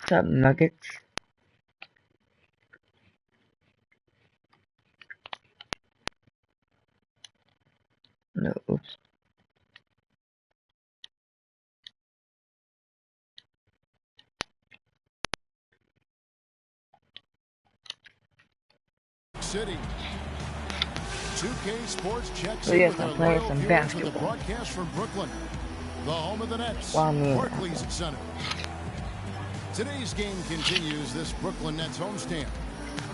What's up, Nuggets? No, oops. City. 2K Sports checks So in yes, with I'm their playing loyal some viewers with the basketball. broadcast from Brooklyn, the home of the Nets, Barclays Center. Today's game continues this Brooklyn Nets homestand.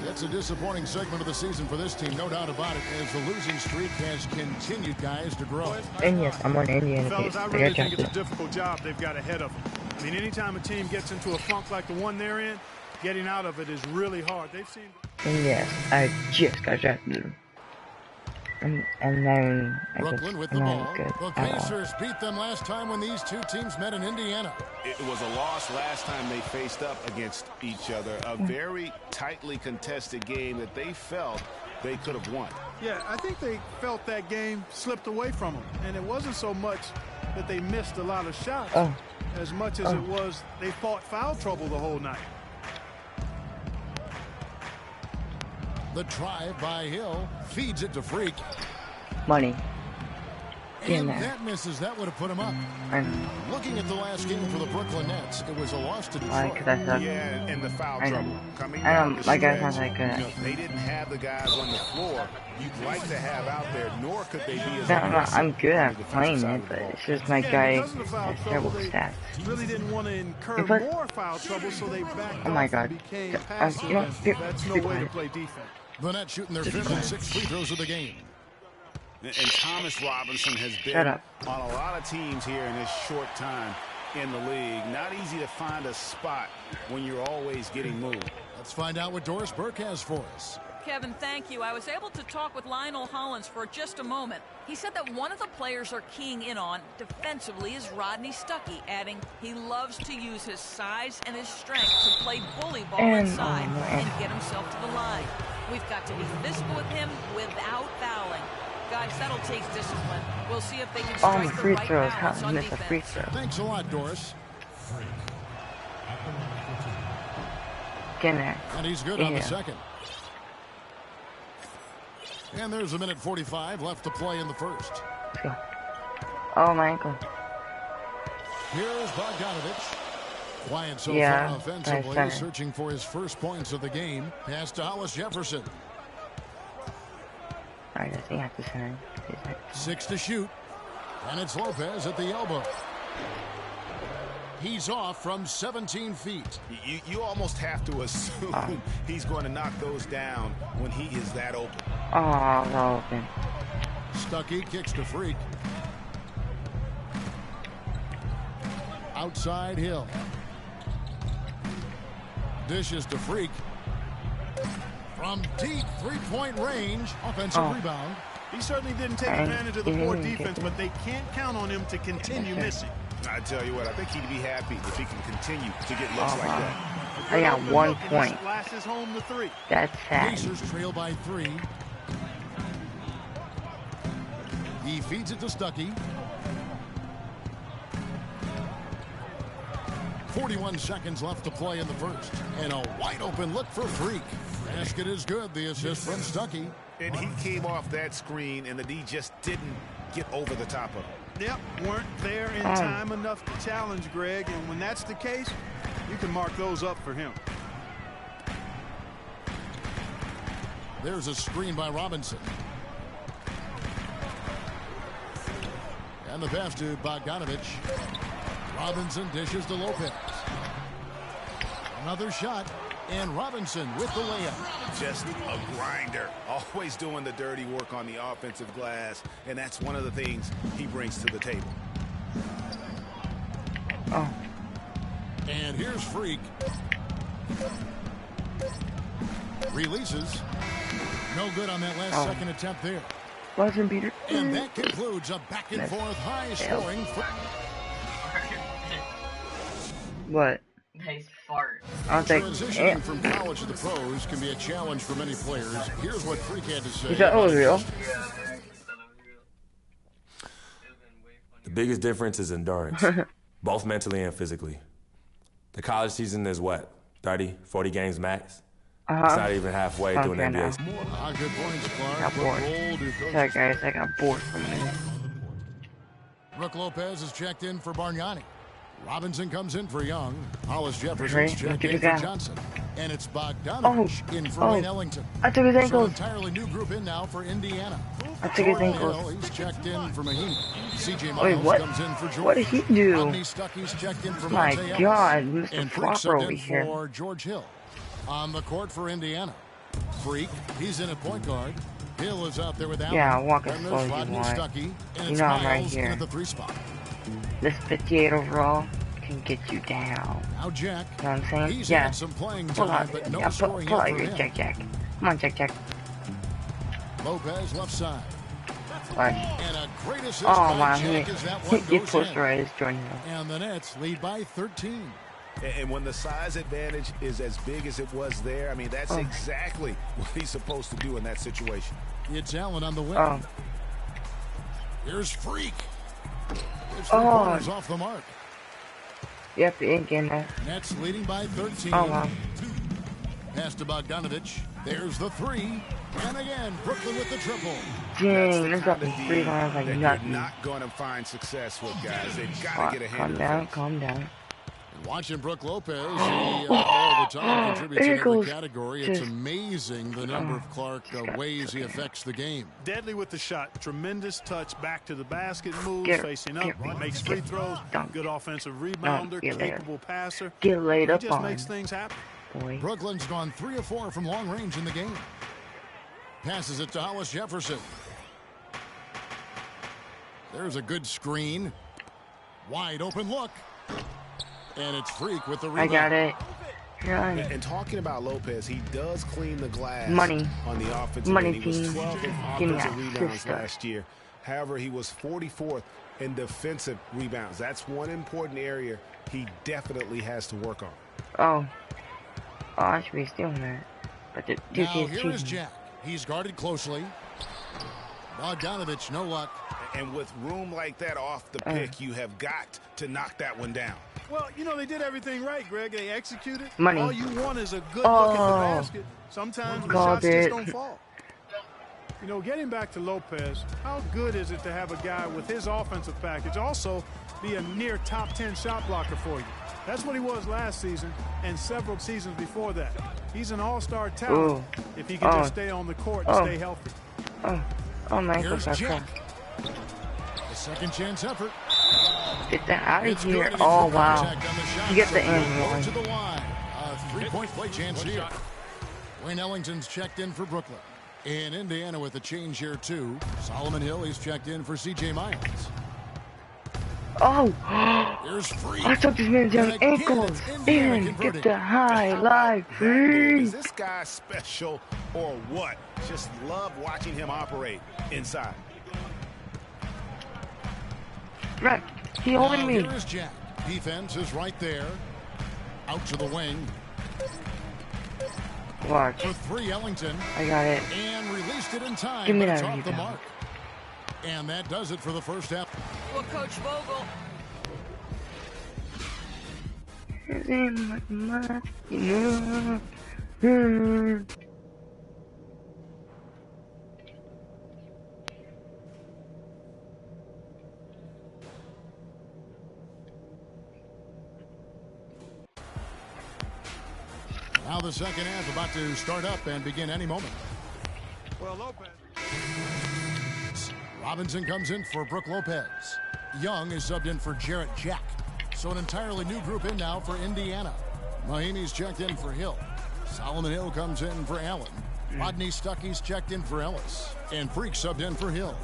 It's a disappointing segment of the season for this team, no doubt about it, as the losing streak has continued, guys, to grow. And yes, I'm on Indiana. Fellas, I really think it's a difficult job they've got ahead of them. I mean, anytime a team gets into a funk like the one they're in, getting out of it is really hard. They've seen. And yes, I just got drafted. And then Brooklyn with the ball. The Pacers beat them last time when these two teams met in Indiana. It was a loss last time they faced up against each other. A very tightly contested game that they felt they could have won. Yeah, I think they felt that game slipped away from them. And it wasn't so much that they missed a lot of shots as much as it was they fought foul trouble the whole night. The drive by Hill feeds it to Freak. Money. And that misses. That would have put him up. Looking at the last game for the Brooklyn Nets, it was a loss to Detroit. Yeah, and the foul trouble coming down the my guy's not stretch. that good. You know, they didn't have the guys on the floor you'd like to have out there, nor could they be as I'm good at playing it, but it's just my guy has terrible stats. Really didn't want to incur more foul trouble, so they backed oh my off god. and became passive. That's no way to play defense. The Nets shooting their 5th and 6th free throws of the game. And Thomas Robinson has been on a lot of teams here in this short time in the league. Not easy to find a spot when you're always getting moved. Let's find out what Doris Burke has for us. Kevin, thank you. I was able to talk with Lionel Hollins for just a moment. He said that one of the players they're keying in on defensively is Rodney Stuckey, adding he loves to use his size and his strength to play bully ball inside and get himself to the line. We've got to be physical with him without fouling. Guys, that'll take discipline. We'll see if they can strike the right balance on defense. Thanks a lot, Doris. Get in there. And he's good on the second. And there's a minute 45 left to play in the first. Let's go. Oh, my ankle. Here's Bogdanovich. Quiet so far offensively, searching for his first points of the game. Pass to Hollis Jefferson. Alright, I think I have to send 6 to shoot. And it's Lopez at the elbow. He's off from 17 feet. You almost have to assume he's going to knock those down when he is that open. Oh, open. Stuckey kicks to Freak. Outside Hill. Dishes to Freak. From deep three-point range, offensive rebound. He certainly didn't take advantage of the poor defense, but they can't count on him to continue missing. I tell you what, I think he'd be happy if he can continue to get looks like that. I got 1 point. Flashes home the 3. That's sad. Pacers trail by 3. He feeds it to Stuckey. 41 seconds left to play in the first. And a wide open look for Freak. Basket is good. The assist from Stuckey. And he came off that screen, and the D just didn't get over the top of it. Yep, weren't there in time enough to challenge Greg. And when that's the case, you can mark those up for him. There's a screen by Robinson. And the pass to Bogdanovich. Robinson dishes to Lopez. Another shot. And Robinson with the layup. Just a grinder. Always doing the dirty work on the offensive glass. And that's one of the things he brings to the table. And here's Freak. Releases. No good on that last second attempt there. Wasn't Peter. And that concludes a back and forth high scoring. What? Nice fart. Transitioning from college to the pros can be a challenge for many players. Here's what Freak had to say. Is that real? The biggest difference is endurance, both mentally and physically. The college season is what? 30, 40 games max? Uh-huh. It's not even halfway through an NBA. Good points, Clark. Got bored. Sorry, guys. I got bored for a minute. Brook Lopez is checked in for Bargnani. Robinson comes in for Young. Hollis Jefferson's checked in for Johnson. And it's Bogdanovich in for Wayne Ellington. I took his ankle. So an entirely new group in now for Indiana. I took his ankle. He's checked in for Mahimi. CJ Miles comes in for George. What did he do? Rodney Stuckey's checked in for My Monte God, Ellis. Mr. And Proper over here. for George Hill. On the court for Indiana. Freak, he's in at point guard. Hill is out there with Allen. Yeah, walk as Then slow there's as you Rodney want. Stuckey, and You it's know I'm right Miles here. in at the 3 spot. This 58 overall can get you down. Now Jack. You know what I'm saying? He's Yeah. had some playing Pull time, out. but no Yeah, scoring pull yet out for your him. Jack. Come on, Jack. Lopez left side. Right. And a great assist Oh, by man. Jack as that one He goes posterized Jordan Hill. in. And the Nets lead by 13. And when the size advantage is as big as it was there, I mean, that's exactly what he's supposed to do in that situation. It's Allen on the wing. Oh. Here's Freak. It's 3 corners off the mark. Yep, he ain't getting that. Nets leading by 13. Oh, wow. Pass to Bogdanovich. There's the 3. And again, Brooklyn with the triple. Dang, they're dropping 3 lines like that nothing. you're not going to find success with, guys. They've got to get a hand Calm down, calm down. Watching Brook Lopez, he all the time contributes in every category. It's Just- amazing the number of Clark ways he affects the game. Deadly with the shot. Tremendous touch. Back to the basket moves. Get- Facing get- up. Makes free throws. Dunk. Good offensive rebounder. Get there. Capable passer. Get laid He up just on, makes things happen. boy. Brooklyn's gone 3 of 4 from long range in the game. Passes it to Hollis Jefferson. There's a good screen. Wide open look. And it's Freak with the rebound. I got it. Run. And talking about Lopez, he does clean the glass Money. on the offensive Money end. He was team. 12th in Give me offensive that rebounds sister. last year. However, he was 44th in defensive rebounds. That's one important area he definitely has to work on. Oh. Oh, I should be stealing that. But the dude Now is here is cheating. Jack. He's guarded closely. Bogdanovich, no luck. And with room like that off the pick, you have got to knock that one down. Well, you know, they did everything right, Greg. They executed. Money. All you want is a good look at the Oh. basket. Sometimes the Called shots just it. don't fall. You know, getting back to Lopez, how good is it to have a guy with his offensive package also be a near top 10 shot blocker for you? That's what he was last season and several seasons before that. He's an all-star talent Ooh. if he can just stay on the court and stay healthy. Oh, my Here's gosh. Jack. A second chance effort. Get that out of It's here. good. Oh, It's wow. contact on the shot. You get the So end go one. to the line. A 3-point play chance here. Wayne Ellington's checked in for Brooklyn. In Indiana with a change here, too. Solomon Hill, he's checked in for C.J. Miles. Oh. Here's Freak. I took this man's young And again, ankles. it's Indiana And converting. get the highlight. Is Free. this guy special or what? Just love watching him operate inside. Right. He holding Now me. here is Jack. Defense is right there. Out to the wing. Watch. For 3, Ellington. I got it. And released it in time. Give me but it's that off the rebound. mark. And that does it for the first half. Well, Coach Vogel, Now the second half about to start up and begin any moment. Well, Lopez. Robinson comes in for Brook Lopez. Young is subbed in for Jarrett Jack. So an entirely new group in now for Indiana. Mahimi's checked in for Hill. Solomon Hill comes in for Allen. Rodney Stuckey's checked in for Ellis. And Freak subbed in for Hill.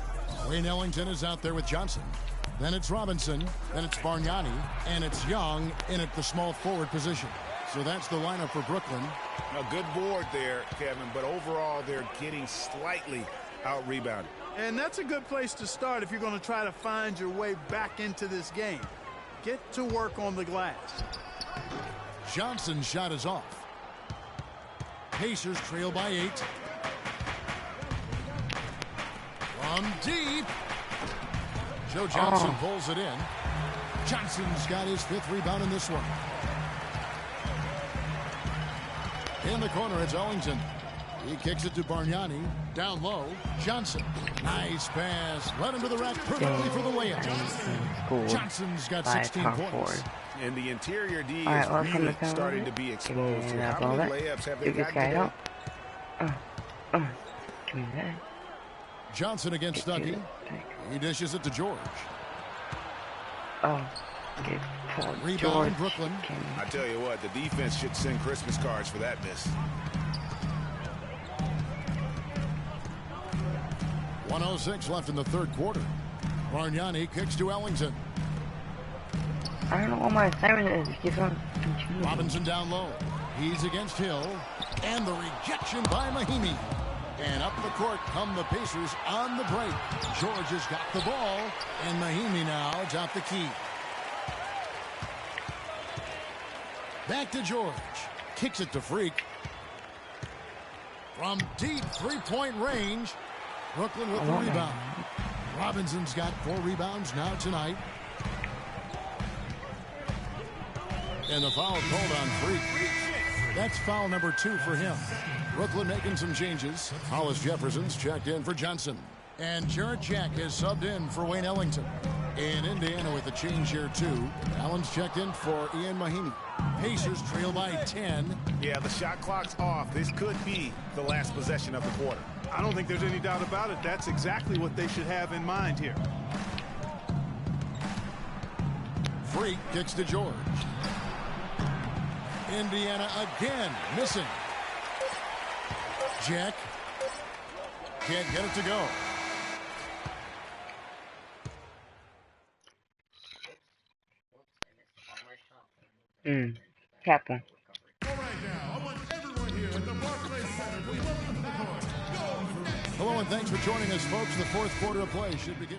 Wayne Ellington is out there with Johnson. Then it's Robinson. Then it's Bargnani. And it's Young in at the small forward position. So that's the lineup for Brooklyn. A good board there, Kevin, but overall they're getting slightly out-rebounded. And that's a good place to start if you're going to try to find your way back into this game. Get to work on the glass. Johnson's shot is off. Pacers trail by 8. From deep. Joe Johnson pulls it in. Johnson's got his 5th rebound in this one. In the corner, it's Ellington. He kicks it to Bargnani. Down low, Johnson. Nice pass. Led him to the rack perfectly for the layup. Johnson's got 16 points. And the interior D is Alright, really starting to be exposed here. How many layups have they got today? Give me that. Johnson against Stuckey. He dishes it to George. Oh, good for Rebound, George. Brooklyn. I tell you what, the defense should send Christmas cards for that miss. 1:06 left in the third quarter. Bargnani kicks to Ellington. I don't know what my assignment is. It keeps on continuing. Robinson down low. He's against Hill. And the rejection by Mahimi. And up the court come the Pacers on the break. George has got the ball. And Mahimi now got the key. Back to George. Kicks it to Freak. From deep three-point range. Brooklyn with the rebound. Robinson's got 4 rebounds now tonight. And the foul called on Freak. That's foul number 2 for him. Brooklyn making some changes. Hollis Jefferson's checked in for Johnson. And Jarrett Jack has subbed in for Wayne Ellington. And Indiana with a change here too. Allen's checked in for Ian Mahimi. Pacers trail by 10. Yeah, the shot clock's off. This could be the last possession of the quarter. I don't think there's any doubt about it. That's exactly what they should have in mind here. Freak kicks to George. Indiana again missing. Jack can't get it to go. Tap one. Hello and thanks for joining us, folks. The fourth quarter of play should begin.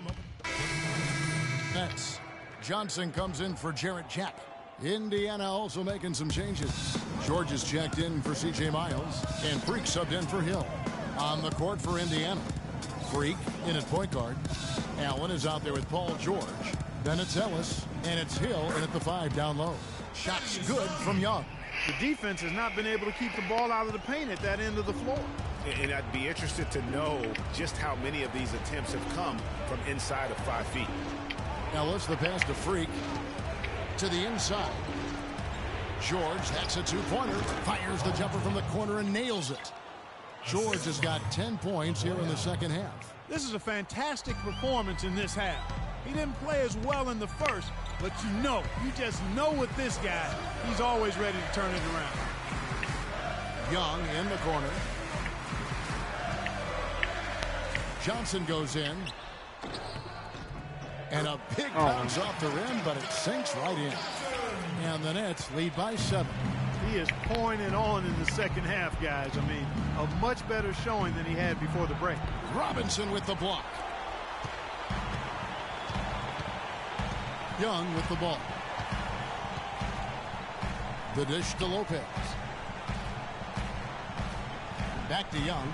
Nets. Johnson comes in for Jarrett Jack. Indiana also making some changes. George is checked in for C.J. Miles. And Freak subbed in for Hill. On the court for Indiana. Freak in at point guard. Allen is out there with Paul George. Then it's Ellis. And it's Hill in at the 5 down low. Shots good from Young. The defense has not been able to keep the ball out of the paint at that end of the floor. And I'd be interested to know just how many of these attempts have come from inside of 5 feet. Ellis, the pass to Freak. To the inside. George, that's a 2-pointer. Fires the jumper from the corner and nails it. George has got 10 points here in the second half. This is a fantastic performance in this half. He didn't play as well in the first, but you just know with this guy, he's always ready to turn it around. Young in the corner. Johnson goes in. And a big bounce off the rim, but it sinks right in. And the Nets lead by 7. He is pouring it on in the second half, guys. I mean, a much better showing than he had before the break. Robinson with the block. Young with the ball. The dish to Lopez. Back to Young.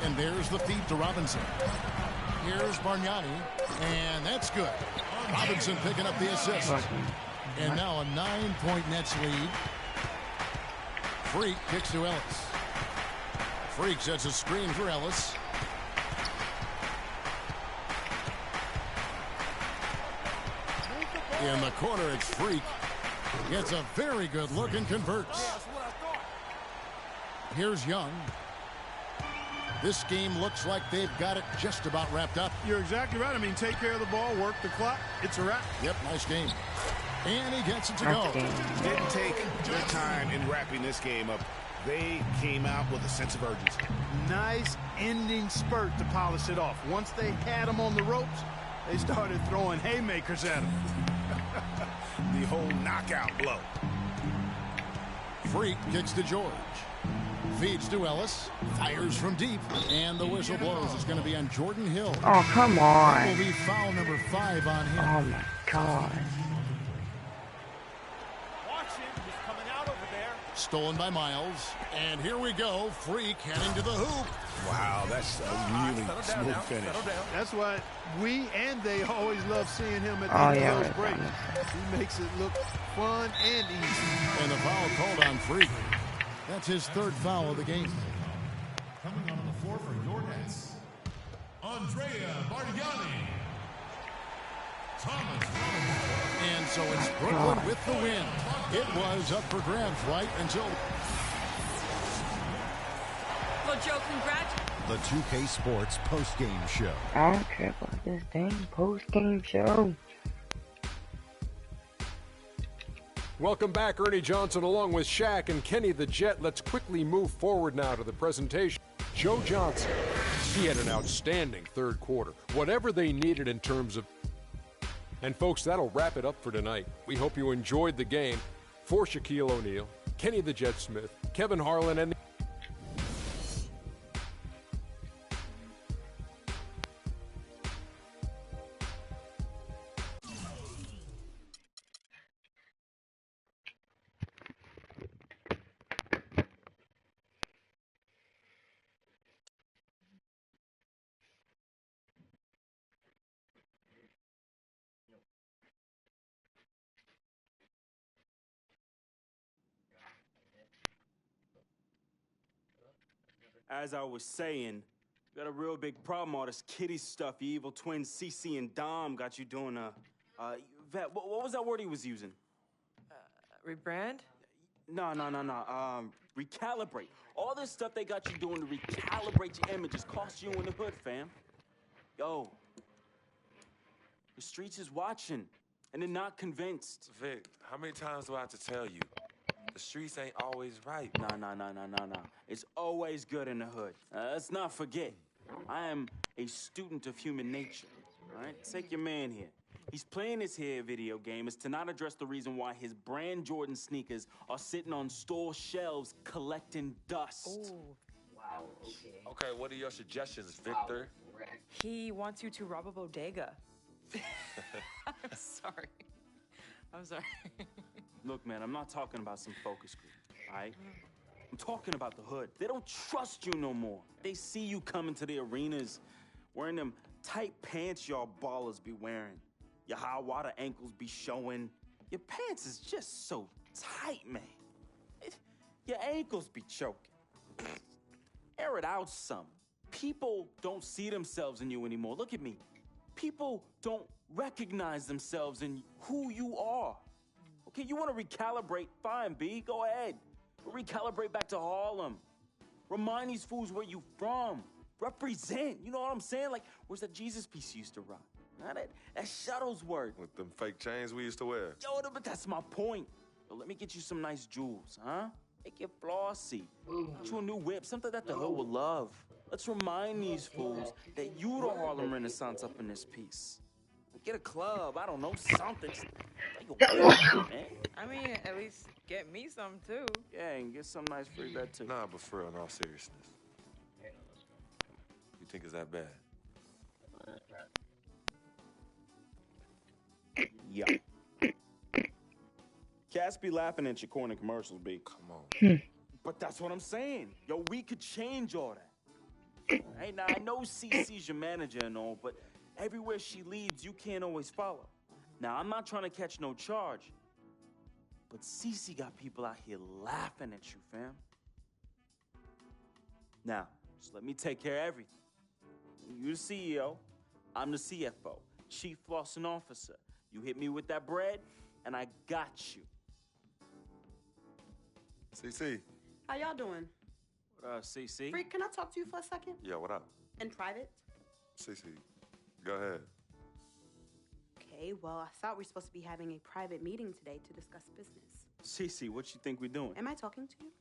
And there's the feed to Robinson. Here's Bargnani. And that's good. Robinson picking up the assist. And now a 9-point Nets lead. Freak kicks to Ellis. Freak sets a screen for Ellis. In the corner, it's Freak. Gets a very good look and converts. Here's Young. This game looks like they've got it just about wrapped up. You're exactly right. I mean, take care of the ball, work the clock. It's a wrap. Yep, nice game. And he gets it to go. Didn't take their time in wrapping this game up. They came out with a sense of urgency. Nice ending spurt to polish it off. Once they had him on the ropes, they started throwing haymakers at him. The whole knockout blow. Freak kicks to George. Feeds to Ellis. Fires from deep. And the whistle blows. It's going to be on Jordan Hill. Oh, come on. That will be foul number 5 on him. Oh, my God. Watch him. He's coming out over there. Stolen by Miles. And here we go. Freak heading to the hoop. Wow, that's a really smooth finish. That's why we and they always love seeing him at the end of those breaks. He makes it look fun and easy. And the foul called on Freak. That's his third foul of the game. Coming on the floor for your Nets, Andrea Bargnani. Thomas Robinson. And so it's Brooklyn with the win. It was up for grabs right until... Well, Joe, congrats. The 2K Sports post-game show. I don't care about this dang post-game show. Welcome back, Ernie Johnson, along with Shaq and Kenny the Jet. Let's quickly move forward now to the presentation. Joe Johnson, he had an outstanding third quarter. Whatever they needed in terms of... And folks, that'll wrap it up for tonight. We hope you enjoyed the game. For Shaquille O'Neal, Kenny the Jet Smith, Kevin Harlan, and... As I was saying, got a real big problem, all this kitty stuff. You evil twins, CC and Dom, got you doing Vet, what was that word he was using? Rebrand? No. Recalibrate. All this stuff they got you doing to recalibrate your images cost you in the hood, fam. Yo, the streets is watching, and they're not convinced. Vic, how many times do I have to tell you? The streets ain't always right. Nah. It's always good in the hood. Let's not forget, I am a student of human nature, all right? Take your man here. He's playing this here video game is to not address the reason why his brand Jordan sneakers are sitting on store shelves collecting dust. Oh, wow, okay, what are your suggestions, Victor? he wants you to rob a bodega. I'm sorry. Look, man, I'm not talking about some focus group, all right? I'm talking about the hood. They don't trust you no more. They see you coming to the arenas wearing them tight pants y'all ballers be wearing. Your high water ankles be showing. Your pants is just so tight, man. Your ankles be choking. Air it out some. People don't see themselves in you anymore. Look at me. People don't recognize themselves in who you are. Okay, you want to recalibrate? Fine, B, go ahead. But recalibrate back to Harlem. Remind these fools where you from. Represent, you know what I'm saying? Like, where's that Jesus piece you used to rock? Nah, that Shuttlesworth. With them fake chains we used to wear. Yo, but that's my point. Yo, let me get you some nice jewels, huh? Make you flossy. Get you a new whip, something that the hood will love. Let's remind these fools that you the Harlem Renaissance up in this piece. Get a club, I don't know, something. Man. I mean, at least get me some, too. Yeah, and get some nice free bed, too. Nah, but for real, in all seriousness. You think it's that bad? Yeah. Cats be laughing at your corny commercials, B. Come on. But that's what I'm saying. Yo, we could change all that. Hey, now, I know CC's your manager and all, but everywhere she leads, you can't always follow. Now, I'm not trying to catch no charge, but CC got people out here laughing at you, fam. Now, just let me take care of everything. You the CEO, I'm the CFO, Chief Flossing Officer. You hit me with that bread, and I got you. CC. How y'all doing? CC? Freak, can I talk to you for a second? Yeah, what up? In private? CC, go ahead. Okay, well, I thought we were supposed to be having a private meeting today to discuss business. CC, what you think we're doing? Am I talking to you?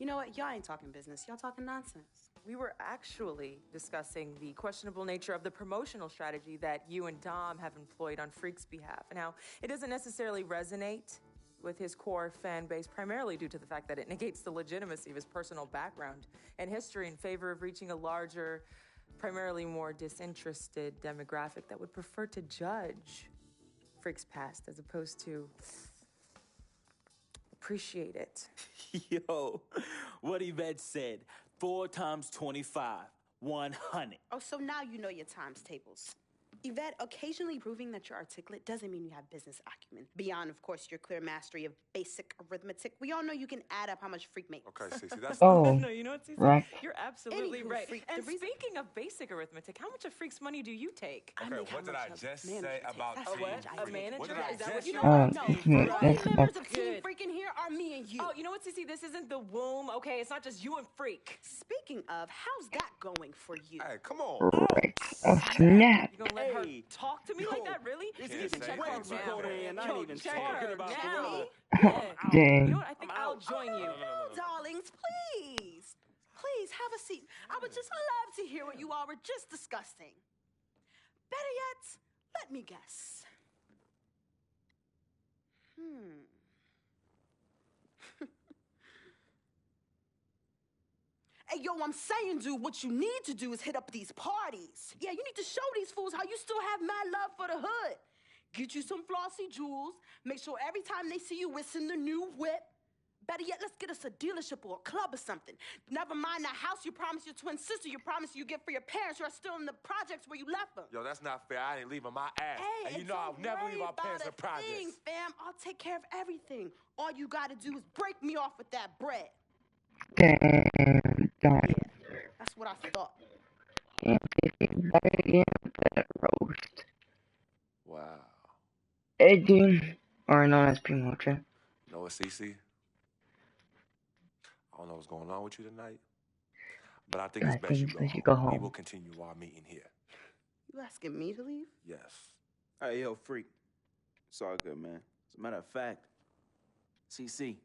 You know what? Y'all ain't talking business. Y'all talking nonsense. We were actually discussing the questionable nature of the promotional strategy that you and Dom have employed on Freak's behalf, and how it doesn't necessarily resonate with his core fan base, primarily due to the fact that it negates the legitimacy of his personal background and history in favor of reaching a larger, primarily more disinterested demographic that would prefer to judge Freak's past as opposed to Appreciate it. Yo, what Yvette said, 4 times 25, 100. Oh, so now you know your times tables. Yvette, occasionally proving that you're articulate doesn't mean you have business acumen. Beyond, of course, your clear mastery of basic arithmetic, we all know you can add up how much freak makes. Okay, Cece, that's Oh, No, you know what, Cece? right. You're absolutely Anywho, right. Freak, And the reason- speaking of basic arithmetic, how much of Freak's money do you take? I okay. make how What did I much a just manager say takes. about That's A Team what? how much I A take. manager? What did I Is that just what you say? know? No, That's the only that's members of Team Good. Freak in here are me and you. Oh, you know what, Cece? This isn't the womb, okay? It's not just you and Freak. Speaking of, how's that going for you? Hey, come on. right. Oh, snap. You gonna let her Hey. talk to me like that, really? It's You need to getting check way her too now. cold in here, and I Yo, ain't even check talking her about now. Gorilla. Yeah. You Dang. know what? I think I'll join you. No, darlings, please. Please, have a seat. I would just love to hear what you all were just discussing. Better yet, let me guess. Hey, yo, I'm saying, dude, what you need to do is hit up these parties. Yeah, you need to show these fools how you still have mad love for the hood. Get you some flossy jewels. Make sure every time they see you, it's in the new whip. Better yet, let's get us a dealership or a club or something. Never mind that house you promised your twin sister, you promised you get for your parents who are still in the projects where you left them. Yo, that's not fair. I ain't leaving my ass. Hey, and you and know I'll don't never worry leave our about parents a in projects. thing, fam. I'll take care of everything. All you gotta do is break me off with that bread. Damn. Darn. Yeah, that's what I thought. Can't better get that roast. Wow. Hey, dude. Or known as Primotra. You know what, Cece? I don't know what's going on with you tonight, but I think it's best you go home. We will continue our meeting here. You asking me to leave? Yes. Hey, yo, Freak. It's all good, man. As a matter of fact, CC,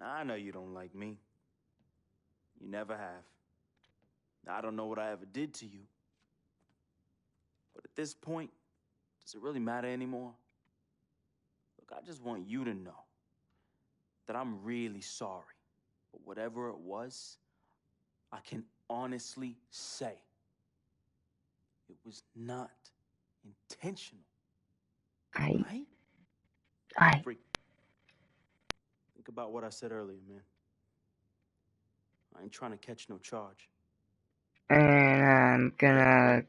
I know you don't like me. You never have. I don't know what I ever did to you. But at this point, does it really matter anymore? Look, I just want you to know that I'm really sorry. But whatever it was, I can honestly say it was not intentional. Right? Freak. Think about what I said earlier, man. I ain't trying to catch no charge. And I'm gonna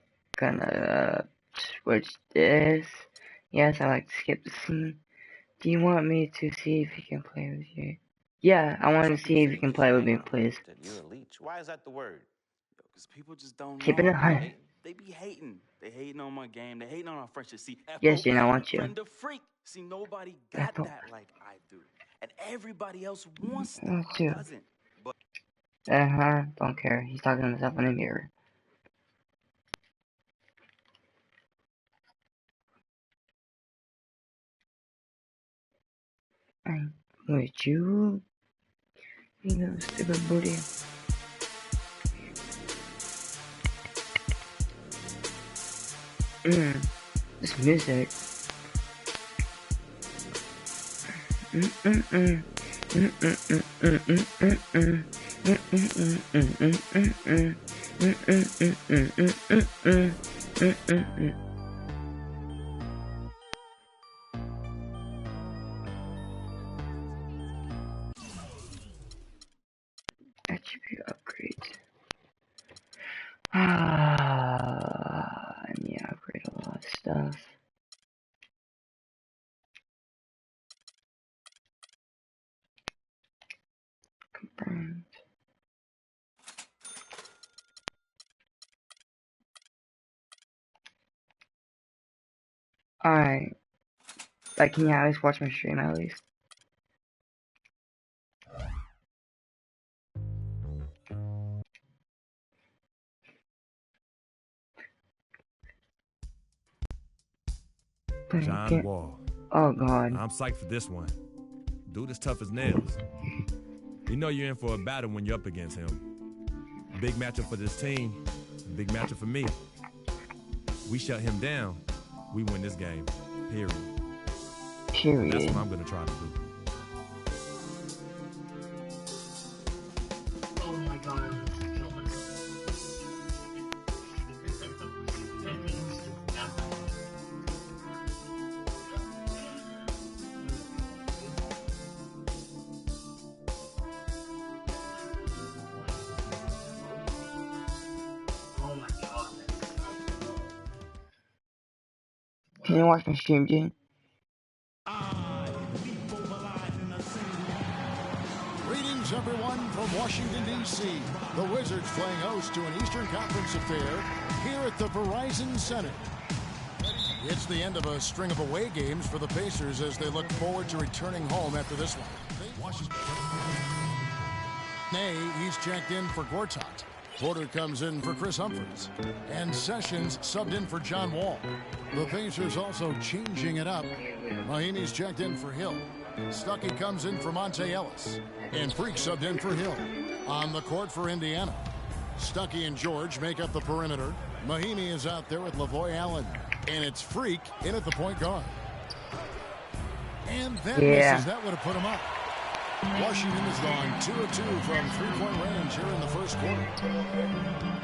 switch this. Yes, I like to skip the scene. Do you want me to see if you can play with you? Yeah, I want to see if you can play with me, please. You're a leech. Why is that the word? Because people just don't know. Keeping it high. They be hating. They hating on my game. They hating on our friendship. See, Yes, Gene, I want you. Friend of Freak. See, nobody got that like I do. And everybody else wants that. Me too. Doesn't. But Don't care. He's talking to himself in the mirror. I'm with you. You little stupid booty. This music. Attribute upgrades. I need to upgrade a lot of stuff. Confirmed. Alright. Like, can you always watch my stream at least? John Wall. Oh god. I'm psyched for this one. Dude is tough as nails. You know you're in for a battle when you're up against him. Big matchup for this team. Big matchup for me. We shut him down. We win this game. Period. Period. That's what I'm gonna try to do. Oh my god. Can you watch my stream, dude? Greetings, everyone, from Washington, D.C. The Wizards playing host to an Eastern Conference affair here at the Verizon Center. It's the end of a string of away games for the Pacers as they look forward to returning home after this one. He's checked in for Gortat. Porter comes in for Chris Humphries. And Sessions subbed in for John Wall. The Pacers also changing it up. Mahinmi's checked in for Hill. Stuckey comes in for Monte Ellis. And Freak subbed in for Hill. On the court for Indiana, Stuckey and George make up the perimeter. Mahinmi is out there with Lavoy Allen. And it's Freak in at the point guard. And that misses. That would have put him up. Washington has gone 2 of 2 from three-point range here in the first quarter.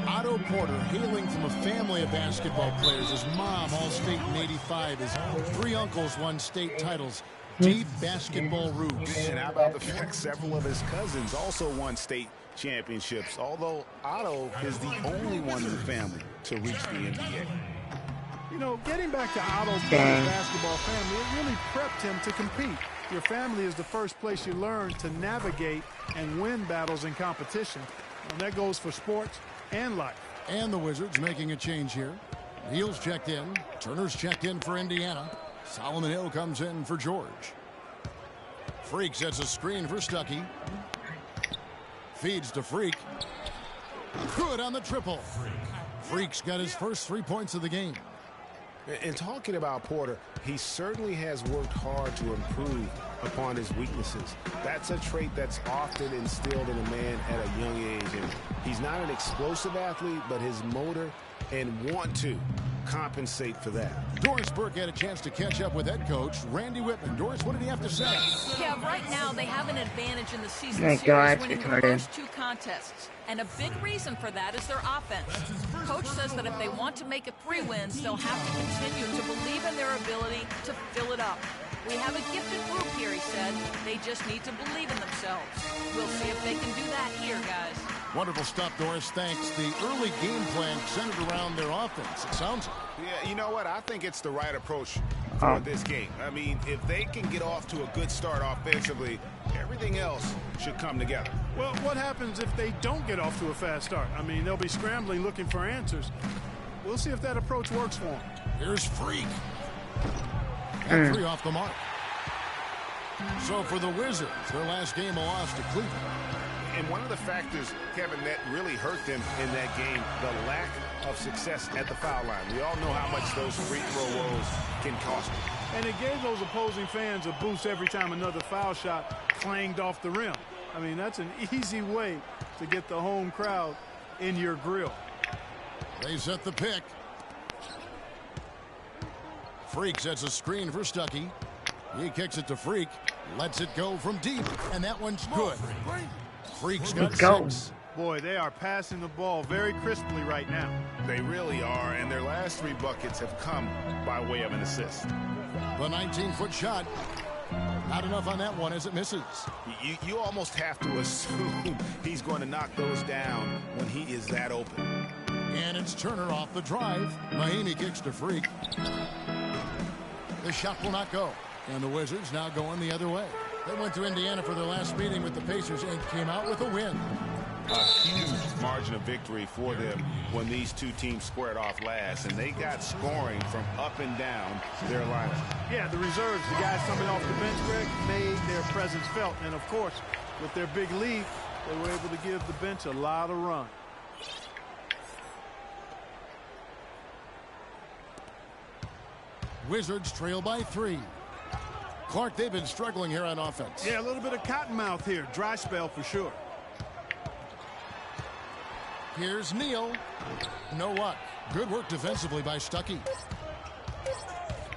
Otto Porter, hailing from a family of basketball players. His mom, All-State in '85. His 3 uncles won state titles. Deep basketball roots. And how about the fact several of his cousins also won state championships, although Otto is the only one in the family to reach the NBA. You know, getting back to Otto's basketball family, it really prepped him to compete. Your family is the first place you learn to navigate and win battles in competition. And that goes for sports and life. And the Wizards making a change here. Neal's checked in. Turner's checked in for Indiana. Solomon Hill comes in for George. Freak sets a screen for Stuckey. Feeds to Freak. Good on the triple. Freak's got his first 3 points of the game. And talking about Porter, he certainly has worked hard to improve upon his weaknesses. That's a trait that's often instilled in a man at a young age. And he's not an explosive athlete, but his motor and want to compensate for that. Doris Burke had a chance to catch up with head coach Randy Whitman. Doris, what did he have to say? Yeah, right now they have an advantage in the season series, winning the first 2 contests. And a big reason for that is their offense. Coach says that if they want to make it 3 wins, they'll have to continue to believe in their ability to fill it up. We have a gifted group here, he said. They just need to believe in themselves. We'll see if they can do that here, guys. Wonderful stuff, Doris. Thanks. The early game plan centered around their offense, it sounds like. Yeah, you know what? I think it's the right approach for this game. I mean, if they can get off to a good start offensively, everything else should come together. Well, what happens if they don't get off to a fast start? I mean, they'll be scrambling looking for answers. We'll see if that approach works for them. Here's Freak. And 3 off the mark. So for the Wizards, their last game a loss to Cleveland. And one of the factors, Kevin, that really hurt them in that game, the lack of success at the foul line. We all know how much those free throw woes can cost them. And it gave those opposing fans a boost every time another foul shot clanged off the rim. I mean, that's an easy way to get the home crowd in your grill. They set the pick. Freak sets a screen for Stuckey. He kicks it to Freak. Lets it go from deep. And that one's good. Freak's got 6. Boy, they are passing the ball very crisply right now. They really are, and their last 3 buckets have come by way of an assist. The 19-foot shot. Not enough on that one as it misses. You almost have to assume he's going to knock those down when he is that open. And it's Turner off the drive. Mahinmi kicks to Freak. The shot will not go. And the Wizards now going the other way. They went to Indiana for their last meeting with the Pacers and came out with a win. A huge margin of victory for them when these 2 teams squared off last, and they got scoring from up and down their lineup. Yeah, the reserves, the guys coming off the bench, Greg, made their presence felt. And, of course, with their big lead, they were able to give the bench a lot of run. Wizards trail by 3. Clark, they've been struggling here on offense. Yeah, a little bit of cottonmouth here. Dry spell for sure. Here's Neal. No luck. Good work defensively by Stuckey.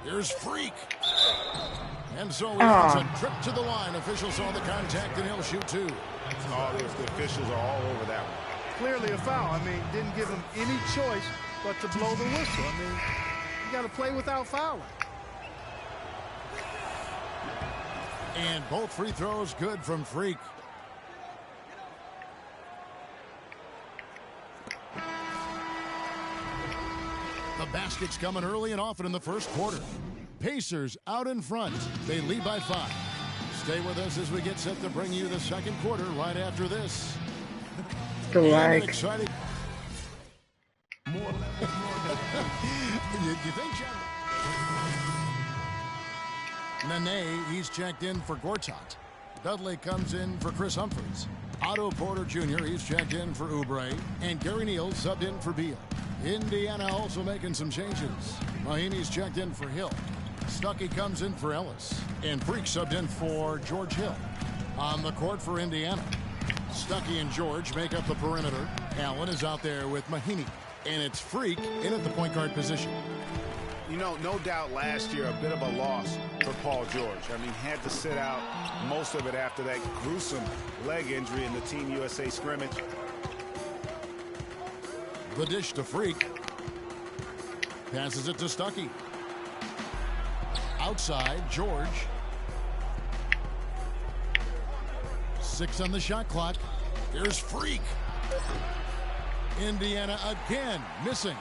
Here's Freak. And so he gets a trip to the line. Officials saw the contact and he'll shoot 2. Oh, the officials are all over that one. Clearly a foul. I mean, didn't give him any choice but to blow the whistle. I mean, you got to play without fouling. And both free throws good from Freak. The Baskets coming early and often in the first quarter. Pacers out in front. They lead by 5. Stay with us as we get set to bring you the second quarter right after this. The like. Exciting. More. you think, John? Nene, he's checked in for Gortat. Dudley comes in for Chris Humphries. Otto Porter Jr., he's checked in for Oubre. And Gary Neal subbed in for Beal. Indiana also making some changes. Mahinmi's checked in for Hill. Stuckey comes in for Ellis. And Freak subbed in for George Hill. On the court for Indiana, Stuckey and George make up the perimeter. Allen is out there with Mahinmi. And it's Freak in at the point guard position. You know, no doubt last year a bit of a loss for Paul George. I mean, had to sit out most of it after that gruesome leg injury in the Team USA scrimmage. The dish to Freak. Passes it to Stuckey. Outside, George. 6 on the shot clock. Here's Freak. Indiana again missing.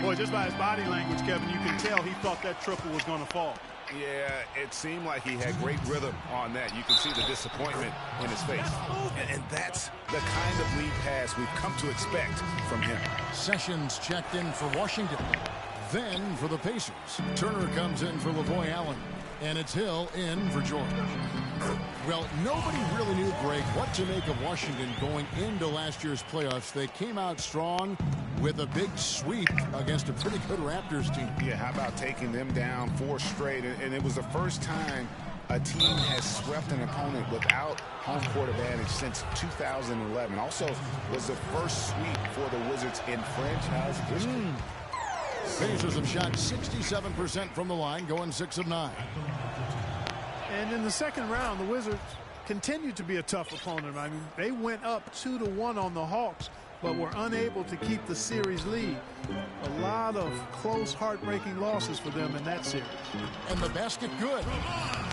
Boy, just by his body language, Kevin, you can tell he thought that triple was going to fall. Yeah, it seemed like he had great rhythm on that. You can see the disappointment in his face. And that's the kind of lead pass we've come to expect from him. Sessions checked in for Washington. Then for the Pacers, Turner comes in for Lavoy Allen. And it's Hill in for George. Well, nobody really knew, Greg, what to make of Washington going into last year's playoffs. They came out strong with a big sweep against a pretty good Raptors team. Yeah, how about taking them down 4 straight? And it was the first time a team has swept an opponent without home court advantage since 2011. Also was the first sweep for the Wizards in franchise history. Pacers have shot 67% from the line, going 6 of 9. And in the second round, the Wizards continued to be a tough opponent. I mean, they went up 2-1 on the Hawks, but were unable to keep the series lead. A lot of close, heartbreaking losses for them in that series. And the basket good.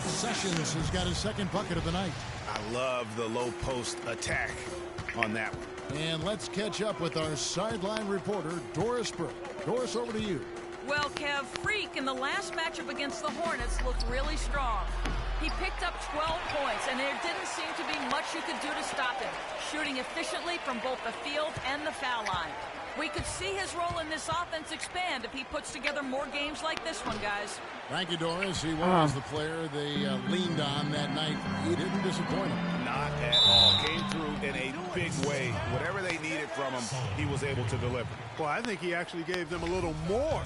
Sessions has got his second bucket of the night. I love the low post attack on that one. And let's catch up with our sideline reporter, Doris Burke. Doris, over to you. Well, Kev, Freak in the last matchup against the Hornets looked really strong. He picked up 12 points, and there didn't seem to be much you could do to stop him, shooting efficiently from both the field and the foul line. We could see his role in this offense expand if he puts together more games like this one, guys. Thank you, Doris. He was the player they leaned on that night. He didn't disappoint him. Not at all. Came through in a big way. Whatever they needed from him, he was able to deliver. Well, I think he actually gave them a little more.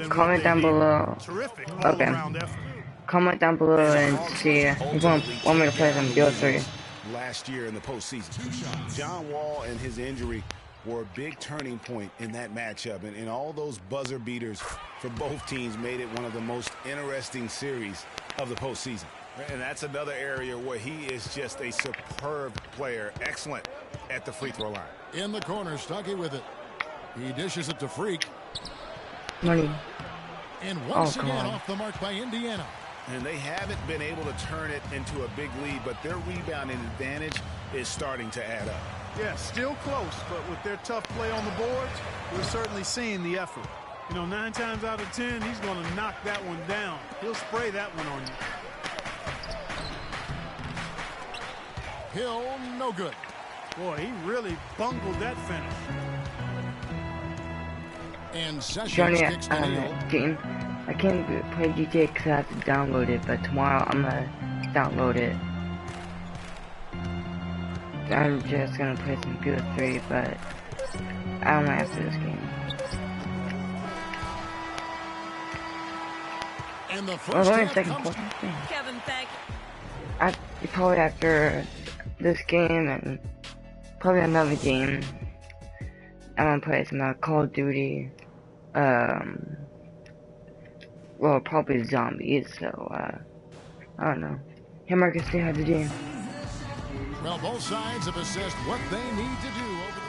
Comment down below. Terrific all-around effort. Comment down below and see if you want me to play some BO3. Last year in the postseason, John Wall and his injury were a big turning point in that matchup, and all those buzzer beaters for both teams made it one of the most interesting series of the postseason. And that's another area where he is just a superb player, excellent at the free throw line. In the corner, Stuckey with it. He dishes it to Freak. Money. And once again off the mark by Indiana. And they haven't been able to turn it into a big lead, but their rebounding advantage is starting to add up. Yeah, still close, but with their tough play on the boards, we're certainly seeing the effort. You know, 9 times out of 10, he's going to knock that one down. He'll spray that one on you. Hill, no good. Boy, he really bungled that finish. And Sessions Johnny, kicks to Hill. I can't play GTA because I have to download it, but tomorrow I'm going to download it. I'm just gonna play some BO3, but I don't know after this game. And the first Kevin, thank you. Probably after this game and probably another game, I'm gonna play some Call of Duty. Well, probably zombies. So I don't know. Hey, Marcus, say hi to James. Well, both sides have assessed what they need to do over the...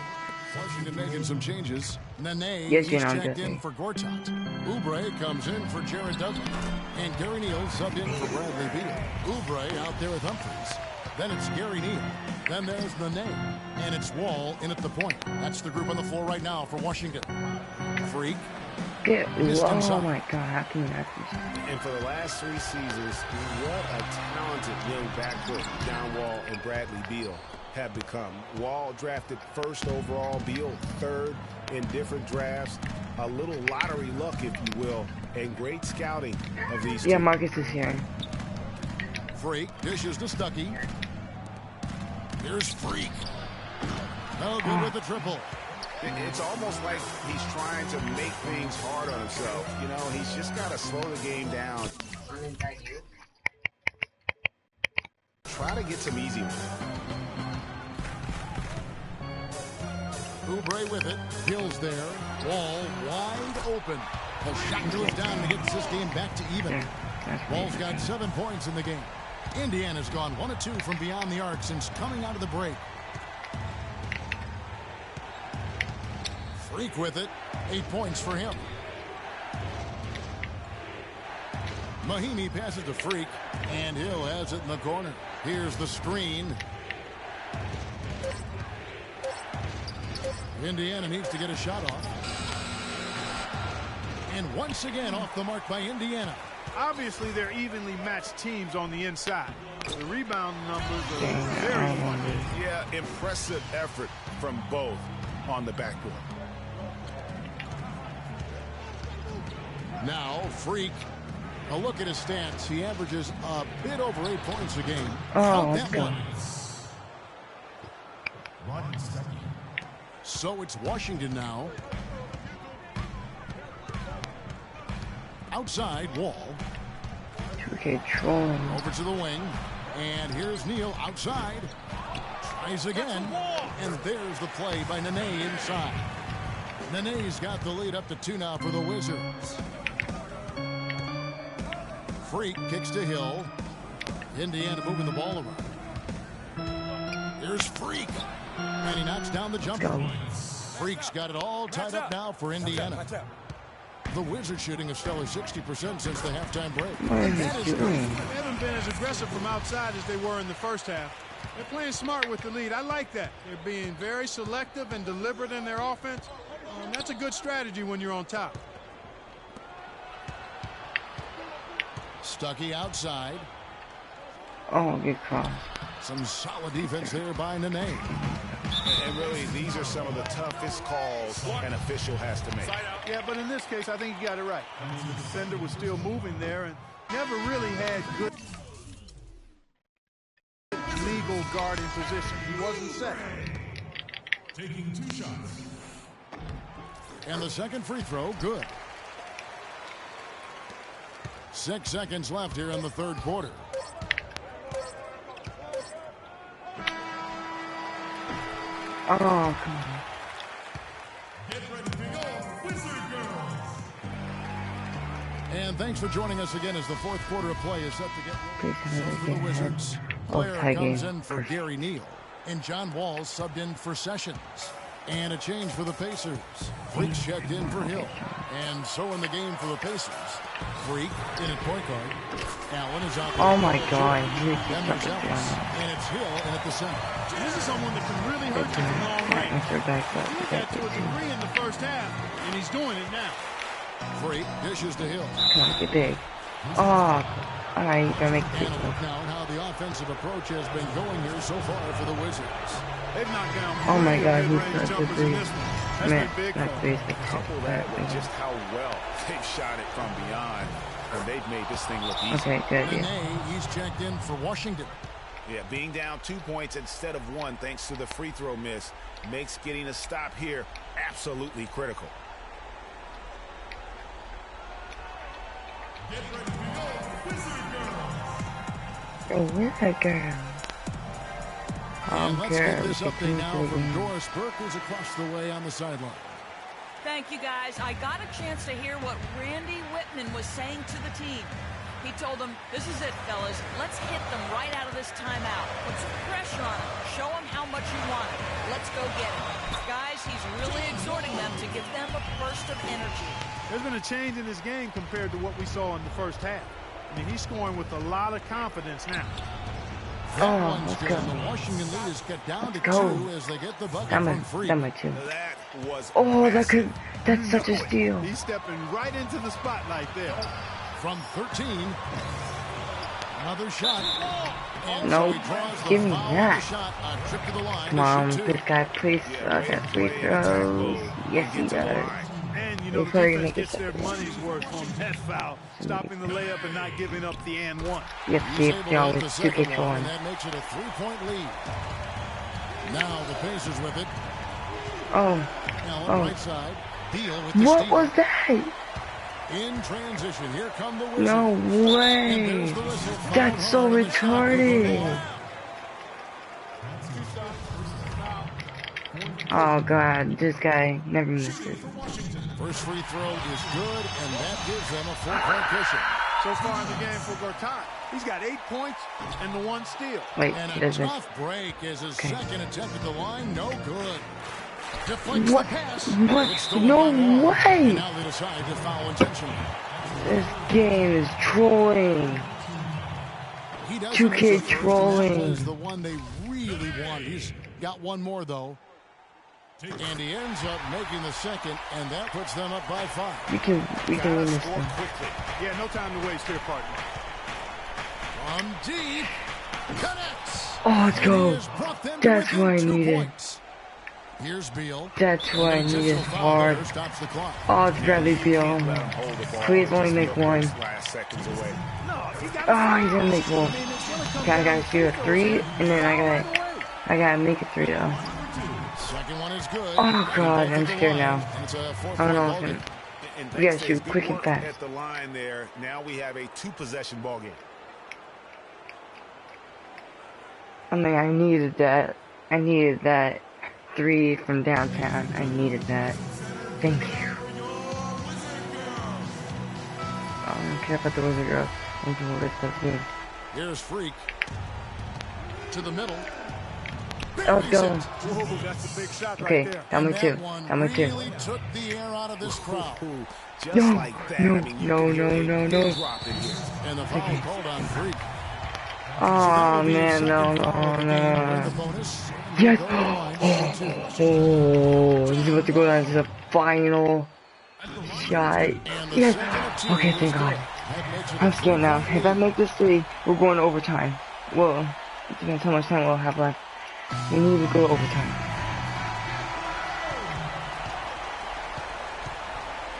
Washington making some changes. Nene is checked in for Gortat. Oubre comes in for Jared Dudley. And Gary Neal subbed in for Bradley Beal. Oubre out there with Humphries. Then it's Gary Neal. Then there's Nene. And it's Wall in at the point. That's the group on the floor right now for Washington. Freak. Oh my God, how can you not do so? And for the last 3 seasons, what a talented young backcourt John Wall and Bradley Beal have become. Wall drafted 1st overall, Beal 3rd in different drafts. A little lottery luck, if you will, and great scouting of these two. Marcus is here. Freak dishes to Stuckey. Here's Freak. No good with the triple. It's almost like he's trying to make things hard on himself. You know, he's just got to slow the game down. Try to get some easy ones. Oubre with it. Hill's there. Wall wide open. The shot goes down and gets this game back to even. Wall's got 7 points in the game. Indiana's gone 1 of 2 from beyond the arc since coming out of the break. Freak with it. 8 points for him. Mahinmi passes to Freak, and Hill has it in the corner. Here's the screen. Indiana needs to get a shot off. And once again off the mark by Indiana. Obviously, they're evenly matched teams on the inside. The rebound numbers are very good. Yeah, impressive effort from both on the backboard. Now, Freak. A look at his stats. He averages a bit over 8 points a game. Oh, let's go. So it's Washington now. Outside, Wall. Okay, trolling. Over to the wing. And here's Neal outside. Tries again. And there's the play by Nene inside. Nene's got the lead up to 2 now for the Wizards. Freak kicks to Hill. Indiana moving the ball around. Here's Freak. And he knocks down the jumper. Freak's got it all tied up now for Indiana. The Wizards shooting a stellar 60% since the halftime break. What are you doing? They haven't been as aggressive from outside as they were in the first half. They're playing smart with the lead. I like that. They're being very selective and deliberate in their offense. That's a good strategy when you're on top. Stuckey outside. Oh, good cross. Some solid defense there by Nene. And really, these are some of the toughest calls an official has to make. Yeah, but in this case, I think he got it right. I mean, the defender was still moving there and never really had good legal guarding position. He wasn't set. Taking 2 shots. And the second free throw, good. 6 seconds left here in the 3rd quarter. Oh, come on. Get ready to go, Wizard Girls. And thanks for joining us again as the 4th quarter of play is set to get for the Wizards. Oh, Blair comes in for Gary Neal, and John Wall subbed in for Sessions. And a change for the Pacers. Freak checked in for Hill. And so in the game for the Pacers. Freak in at point guard. Allen is out. Oh my God. Then there's Ellis. And it's Hill in at the center. This is someone that can really hurt you from long range. He did that to a degree in the first half, and he's doing it now. Freak dishes to Hill. Come on, get big. Oh, alright, you gotta make it. And a look now at how the offensive approach has been going here so far for the Wizards. They've knocked down oh my God, he's mid-range such a jumpers in this one. That's been big for them. Couple that with just how well they've shot it from beyond, and they've made this thing look easy. Okay, good. Nene, he's checked in for Washington. Yeah, being down 2 points instead of 1 thanks to the free throw miss makes getting a stop here absolutely critical. Get ready to go, Wizard Girls. Oh, where's that girl? And let's get this update now from Doris Burke, who's across the way on the sideline. Thank you, guys. I got a chance to hear what Randy Whitman was saying to the team. He told them, this is it, fellas. Let's hit them right out of this timeout. Put some pressure on them. Show them how much you want it. Let's go get it. Guys, he's really exhorting them to give them a burst of energy. There's been a change in his game compared to what we saw in the first half. I mean, he's scoring with a lot of confidence now. That one's good. The Washington lead is cut down to 2 as they get the bucket from Freak. That might too. That was oh, That's such a steal. He's stepping right into the spotlight there. From 13. Another shot. And Nope. so Give me that. shot, trip to the line. Come on, this guy plays at free throws. Yes, he does. And you know, the defense gets their money's worth on that foul, stopping the layup and not giving up the and one. Yes, he always 2K trolling. That makes it a 3-point lead. Now the Pacers with it. Oh. Allen, right side. Deal with the What steal. was that? In transition, here come the Wizards. No way. That's so retarded. Oh god, this guy never misses. First free throw is good, and that gives them a 4-point cushion. So far in the game for Gortat, he's got 8 points and the 1 steal. Wait, and he a doesn't. tough break is his second attempt at the line. No good. Deflects What? the pass. What? No way! Now they decide to foul intentionally. This game is trolling. 2K trolling. Is the one they really want. He's got one more though. And he ends up making the second, and that puts them up by 5. We can win this thing. Yeah, no time to waste here, partner. From deep, connects. Oh, let's go. That's what I needed. Here's Beal. That's what I needed hard. Oh, it's Bradley Beal. Please only make one. Oh, he's gonna make one. Okay, I gotta shoot a 3, and then I gotta make a 3 though. Second one is good. Oh god, I'm scared now. I don't know if we gotta shoot quick and fast. At the line there, now we have a 2-possession ball game. I mean, I needed that. I needed that 3 from downtown. I needed that. Thank you. I don't care about the Wizard girl. I'm doing good stuff here. Here's Freak. To the middle. Let's go. Okay, down by 2. Down by 2. Really took the air out of this crowd. No, no. And the foul called on Freak. Oh man, no. Yes! Oh, he's about to go down to the final shot. Yes! Okay, thank God. I'm scared now. If I make this 3, we're going to overtime. Well, it depends how much time we'll have left. We need to go to overtime.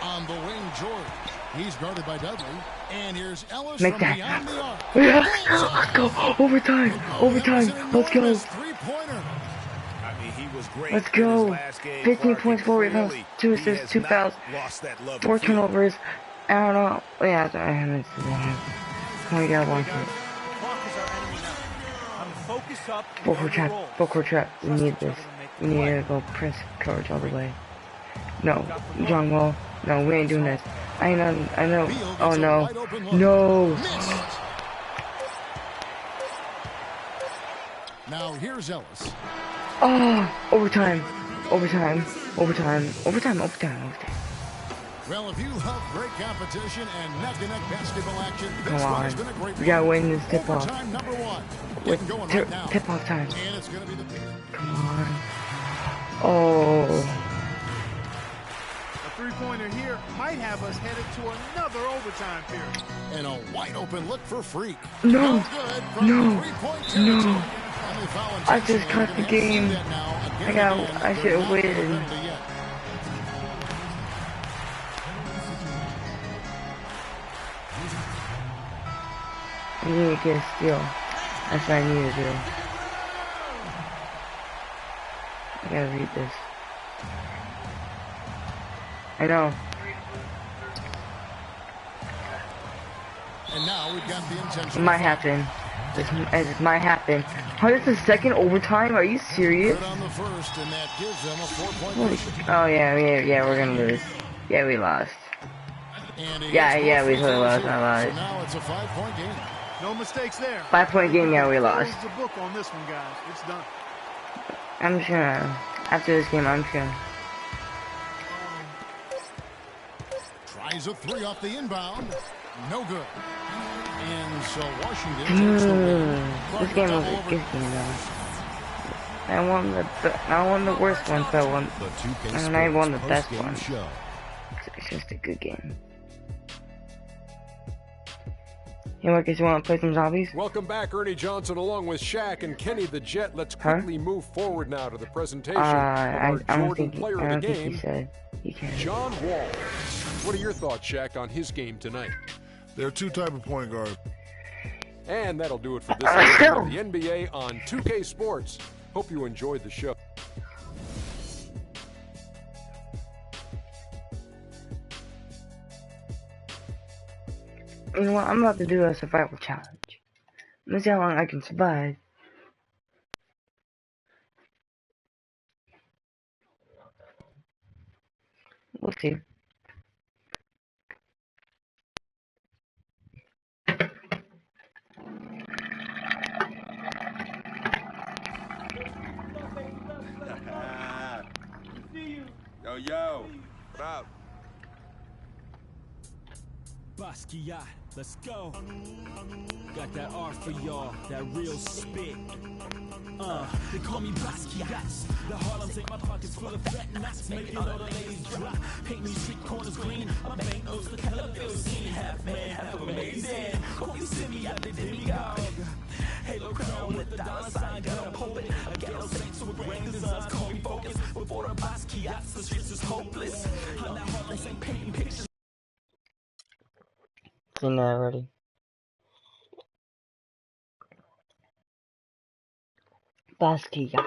On the wing, George. He's guarded by Dudley. And here's Ellis Make from that. beyond the arc. Let's go. Overtime. Overtime. Let's go. Let's go. 15 points, 4 rebounds, 2 assists, 2 fouls, 4 turnovers. I don't know. Yeah, I haven't seen that. We gotta watch it. Full court trap. We need this. We need to go press coverage all the way. No. John Wall. No, we ain't doing this. I know. Oh no. No. Now here's Ellis. Oh, overtime. Well, if you love great competition and neck-to-neck basketball action, Come this on. one has been a great We gotta win this Overtime tip-off. number 1. With Getting going right now. tip-off time. And it's going to be the Come on. Oh. A 3-pointer here might have us headed to another overtime period. And a wide-open look for Freak. No. Good from No. 3-point territory. No. I just cut the game. I should have waited. I need to get a steal. That's what I need to do. I gotta read this. I know. And now we've got the intention. It might happen. This might happen. Oh, this is second overtime? Are you serious? Good on the first, and that gives them a 4-point cushion. Oh yeah, we're gonna lose. Yeah, we lost. Yeah, we totally lost. I lied. So now it's a 5-point game. No mistakes there. 5-point game, yeah, we lost. Close the book on this one, guys. It's done. I'm just gonna, after this game, I'm just gonna. Tries a 3 off the inbound. No good. And so Washington takes the lead. This game was a good game though. I won the worst one, so I won the best one. It's just a good game. Hey Marcus, you want to play some zombies? Welcome back, Ernie Johnson, along with Shaq and Kenny the Jet. Let's quickly move forward now to the presentation of our Jordan player of the game, John Wall. What are your thoughts, Shaq, on his game tonight? There are two types of point guards. And that'll do it for this edition of the NBA on 2K Sports. Hope you enjoyed the show. You know what? I'm about to do a survival challenge. Let's see how long I can survive. We'll see. Yo, what up? Basquiat, let's go. Got that art for y'all, that real spit. They call me Basquiat. The Harlem take my pockets full of fat knots, making all the ladies drop. Paint me street corners green, my bank notes the color bill scene. Half man, half amazing. Call me Simi, I did demigod. Halo crown with the dollar sign, got a poet. A ghetto saint with grand designs, call me focus. Before the Basquiat, the streets is hopeless. I'm that Harlem Saint painting pictures. Seen that already. Basquiat.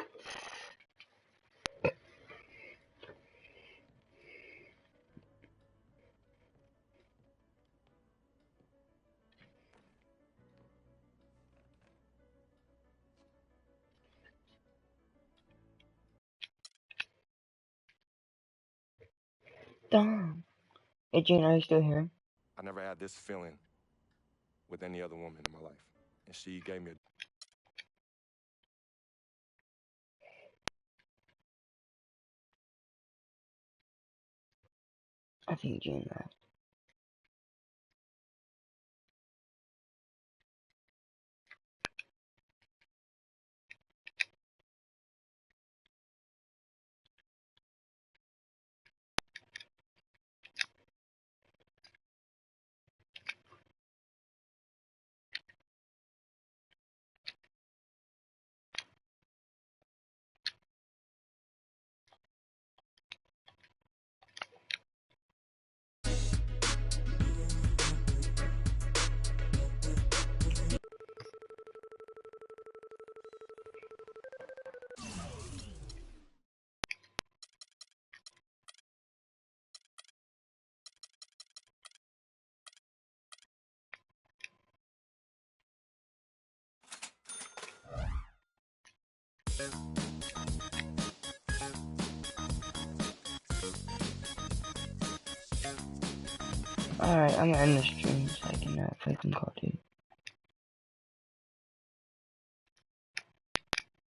Damn. Hey Jane, are you still here? I never had this feeling with any other woman in my life. And she gave me a... I think Jane left. Alright, I'm gonna end the stream so I can play some Call of Duty.